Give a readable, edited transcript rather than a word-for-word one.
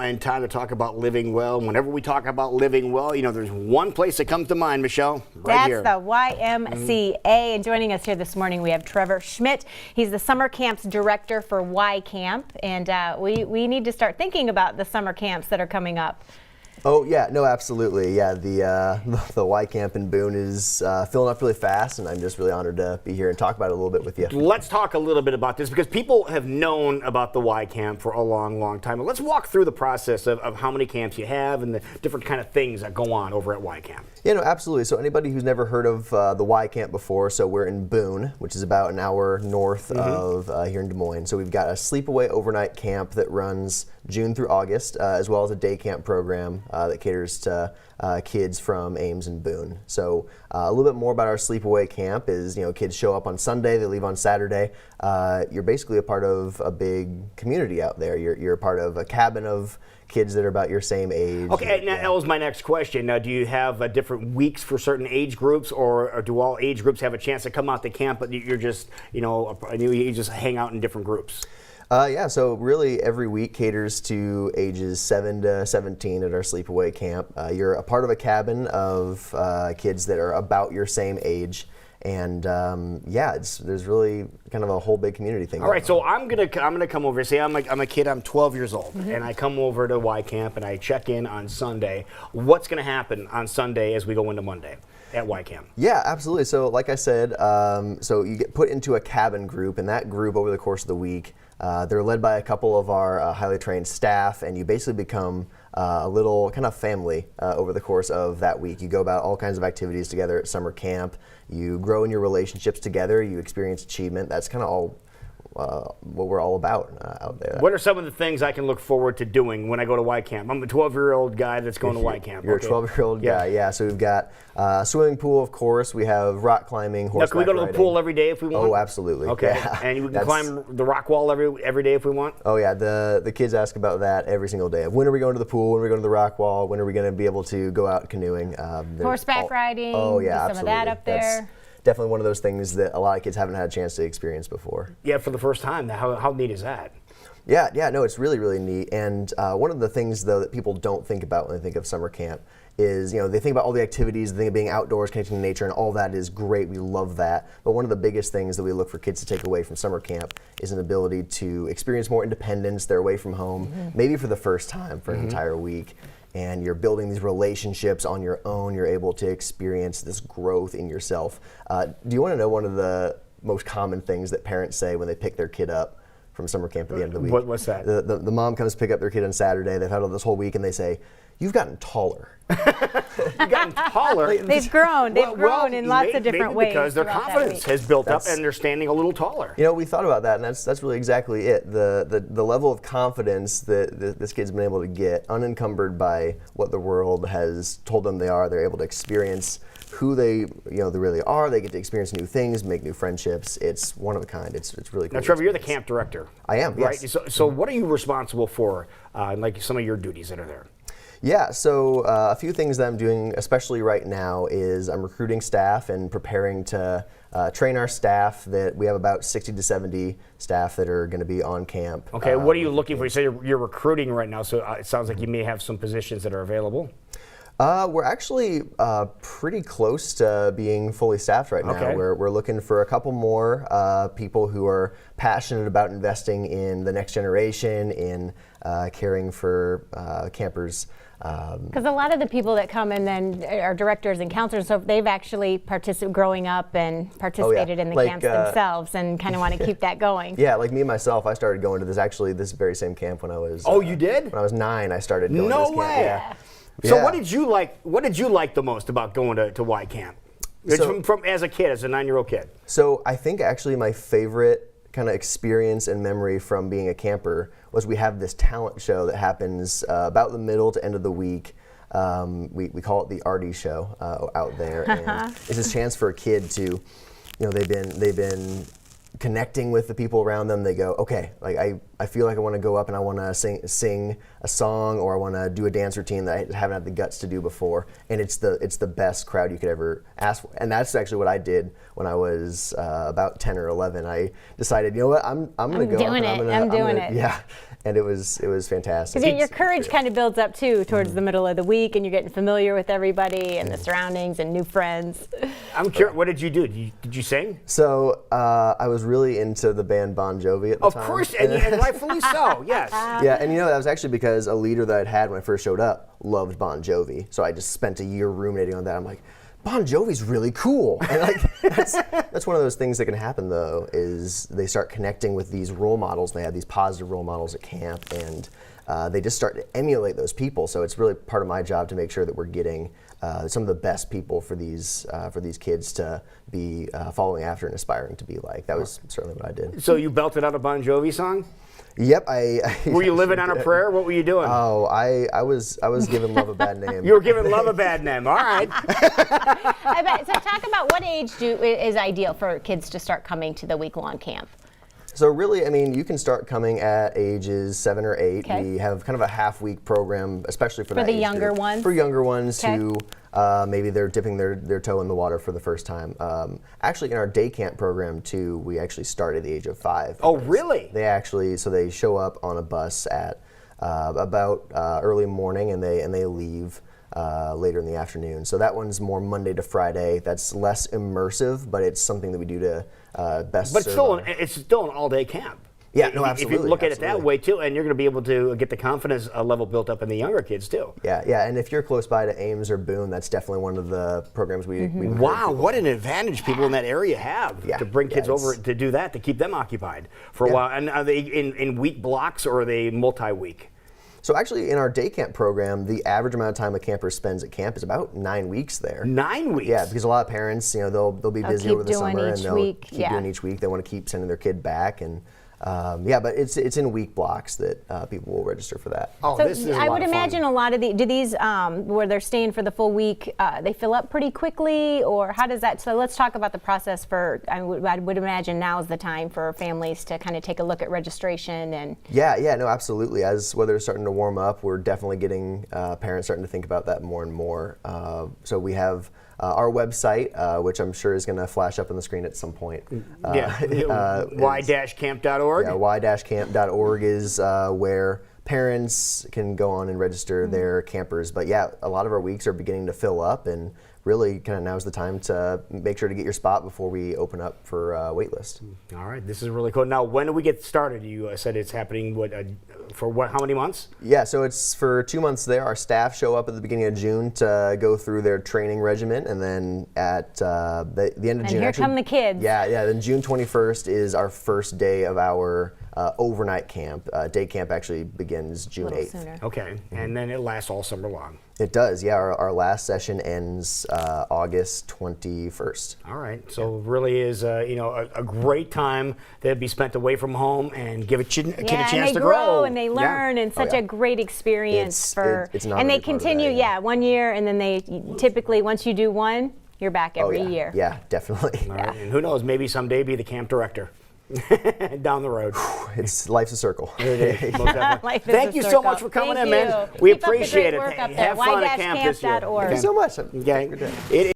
and time to talk about living well. Whenever we talk about living well, there's one place that comes to mind, Michelle, right here. That's the YMCA. And joining us here this morning, we have Trevor Schmidt. He's the summer camps director for Y Camp. And we need to start thinking about the summer camps that are coming up. Oh yeah, no, absolutely. Yeah, the Y Camp in Boone is filling up really fast, and I'm just really honored to be here and talk about it a little bit with you. Let's talk a little bit about this because people have known about the Y Camp for a long, long time. Let's walk through the process of how many camps you have and the different kind of things that go on over at Y Camp. Yeah, no, absolutely. So anybody who's never heard of the Y Camp before, so we're in Boone, which is about an hour north of here in Des Moines. So we've got a sleepaway overnight camp that runs June through August, as well as a day camp program that caters to kids from Ames and Boone. So a little bit more about our sleepaway camp is, kids show up on Sunday, they leave on Saturday. You're basically a part of a big community out there. You're a part of a cabin of kids that are about your same age. Okay, now that was my next question. Now, do you have different weeks for certain age groups, or do all age groups have a chance to come out to camp, but you're just, you just hang out in different groups? Yeah, so really every week caters to ages 7 to 17 at our sleepaway camp. You're a part of a cabin of kids that are about your same age. And there's really kind of a whole big community thing. All right, so I'm gonna come over. Say I'm a kid. I'm 12 years old, and I come over to Y Camp and I check in on Sunday. What's gonna happen on Sunday as we go into Monday at Y Camp? Yeah, absolutely. So like I said, so you get put into a cabin group, and that group over the course of the week, they're led by a couple of our highly trained staff, and you basically become a little kind of family over the course of that week. You go about all kinds of activities together at summer camp. You grow in your relationships together. You experience achievement. That's kind of all what we're all about out there. What are some of the things I can look forward to doing when I go to Y Camp? I'm a 12-year-old guy that's going to Y Camp. You're a 12-year-old guy, yeah. So we've got a swimming pool, of course. We have rock climbing, horseback Now, can we go to the riding. pool every day if we want? Oh, absolutely. Okay, yeah. And we can climb the rock wall every day if we want? Oh, yeah. The kids ask about that every single day. When are we going to the pool? When are we going to the rock wall? When are we going to be able to go out canoeing? Horseback riding. Oh, yeah, do some of that up there. That's definitely one of those things that a lot of kids haven't had a chance to experience before. Yeah, for the first time. How neat is that? Yeah, no, it's really, really neat. And one of the things, though, that people don't think about when they think of summer camp is, they think about all the activities, the thing of being outdoors, connecting to nature, and all that is great. We love that. But one of the biggest things that we look for kids to take away from summer camp is an ability to experience more independence. They're away from home, maybe for the first time for an entire week. And you're building these relationships on your own. You're able to experience this growth in yourself. Do you want to know one of the most common things that parents say when they pick their kid up from summer camp at the end of the week? What's that? The mom comes to pick up their kid on Saturday. They've had all this whole week, and they say, "You've gotten taller." You've gotten taller. They've grown. They've grown in lots of different ways. Because their confidence has built up and they're standing a little taller. We thought about that, and that's really exactly it. The level of confidence that this kid's been able to get, unencumbered by what the world has told them they are. They're able to experience who they really are. They get to experience new things, make new friendships. It's one of a kind. It's really cool. Now, Trevor, you're the camp director. I am, right? Yes. So what are you responsible for, like some of your duties that are there? Yeah, so a few things that I'm doing, especially right now, is I'm recruiting staff and preparing to train our staff. That we have about 60 to 70 staff that are going to be on camp. Okay, what are you looking for? You say you're recruiting right now, so it sounds like you may have some positions that are available. We're actually pretty close to being fully staffed right now. Okay. We're looking for a couple more people who are passionate about investing in the next generation, in caring for campers. Because a lot of the people that come and then are directors and counselors, so they've actually growing up and participated in the camps themselves and kind of want to keep that going. Yeah, like me and myself, I started going to this very same camp when I was. Oh, you did? When I was 9, I started going to this camp. No way. Yeah. So Yeah. what did you like the most about going to Y Camp? From as a kid, as a 9-year-old kid. So I think actually my favorite kind of experience and memory from being a camper was we have this talent show that happens about the middle to end of the week. We call it the Artie Show out there, and it's this chance for a kid to, they've been connecting with the people around them. They go, okay, like I feel like I want to go up and I want to sing a song, or I want to do a dance routine that I haven't had the guts to do before. And it's the best crowd you could ever ask for. And that's actually what I did when I was about 10 or 11. I decided, you know what, I'm going to go. I'm doing it. Yeah. and it was fantastic. Because your courage kind of builds up too towards the middle of the week, and you're getting familiar with everybody and the surroundings and new friends. I'm curious, what did you do? Did you sing? So I was really into the band Bon Jovi at the time. Of course, and rightfully so, yes. Yeah, and that was actually because a leader that I'd had when I first showed up loved Bon Jovi. So I just spent a year ruminating on that. I'm like, Bon Jovi's really cool. And that's one of those things that can happen though, is they start connecting with these role models. And they have these positive role models at camp, and they just start to emulate those people. So it's really part of my job to make sure that we're getting some of the best people for these kids to be following after and aspiring to be like. That was certainly what I did. So you belted out a Bon Jovi song? Yep, Were you living on a prayer? What were you doing? Oh, I was giving love a bad name. You were giving love a bad name. All right. I bet. So talk about what age is ideal for kids to start coming to the week-long camp. So really, I mean, you can start coming at ages 7 or 8. Okay. We have kind of a half-week program, especially for that the age younger group. ones? For younger ones Okay. who maybe they're dipping their toe in the water for the first time. Actually, in our day camp program too, we actually start at the age of 5. Oh, really? They show up on a bus at about early morning, and they leave later in the afternoon. So that one's more Monday to Friday. That's less immersive, but it's something that we do to best But serve it's still an all-day camp. Yeah, no, If absolutely. you look at it that absolutely. way too, and you're going to be able to get the confidence level built up in the younger kids too. Yeah, and if you're close by to Ames or Boone, that's definitely one of the programs we encourage Wow, people. what an advantage people in that area have Yeah, to bring kids yeah, over it's- to do that, to keep them occupied for a Yeah. while. And are they in week blocks or are they multi-week? So actually, in our day camp program, the average amount of time a camper spends at camp is about 9 weeks there. 9 weeks? Yeah, because a lot of parents, they'll be busy keep over the doing summer, and each they'll week, keep yeah. doing each week. They want to keep sending their kid back, and but it's in week blocks that people will register for that. Oh, So this is a I lot would of fun. imagine a lot of these where they're staying for the full week, they fill up pretty quickly, or how does that? So let's talk about the process for. I would imagine now is the time for families to kind of take a look at registration and. Yeah, no, absolutely. As weather's starting to warm up, we're definitely getting parents starting to think about that more and more. So we have our website, which I'm sure is going to flash up on the screen at some point. Y-camp.org? Yeah, y-camp.org is where parents can go on and register their campers. But yeah, a lot of our weeks are beginning to fill up, and really kind of now's the time to make sure to get your spot before we open up for wait list. All right, this is really cool. Now, when do we get started? You said it's happening how many months? Yeah, so it's for 2 months there. Our staff show up at the beginning of June to go through their training regimen, and then at the end of June. And here come the kids. Yeah, then June 21st is our first day of our overnight camp. Day camp actually begins June little 8th. sooner. Okay, and then it lasts all summer long. It does, yeah. Our last session ends August 21st. All right, so it really is a great time to be spent away from home and give a kid a chance and they to grow and they Yeah. learn, and such yeah. a great experience It's not and a they big part of continue, that, yeah. 1 year, and then they typically once you do one, you're back every yeah. year. Yeah, definitely. All right, and who knows, maybe someday be the camp director down the road. Life's a circle. It is, most definitely. Life is Thank a you so circle. much for coming Thank in, man. you. We Keep up the great appreciate it. work up there. Have fun at camp this year. Y-camp.org. Thank you so much. Okay.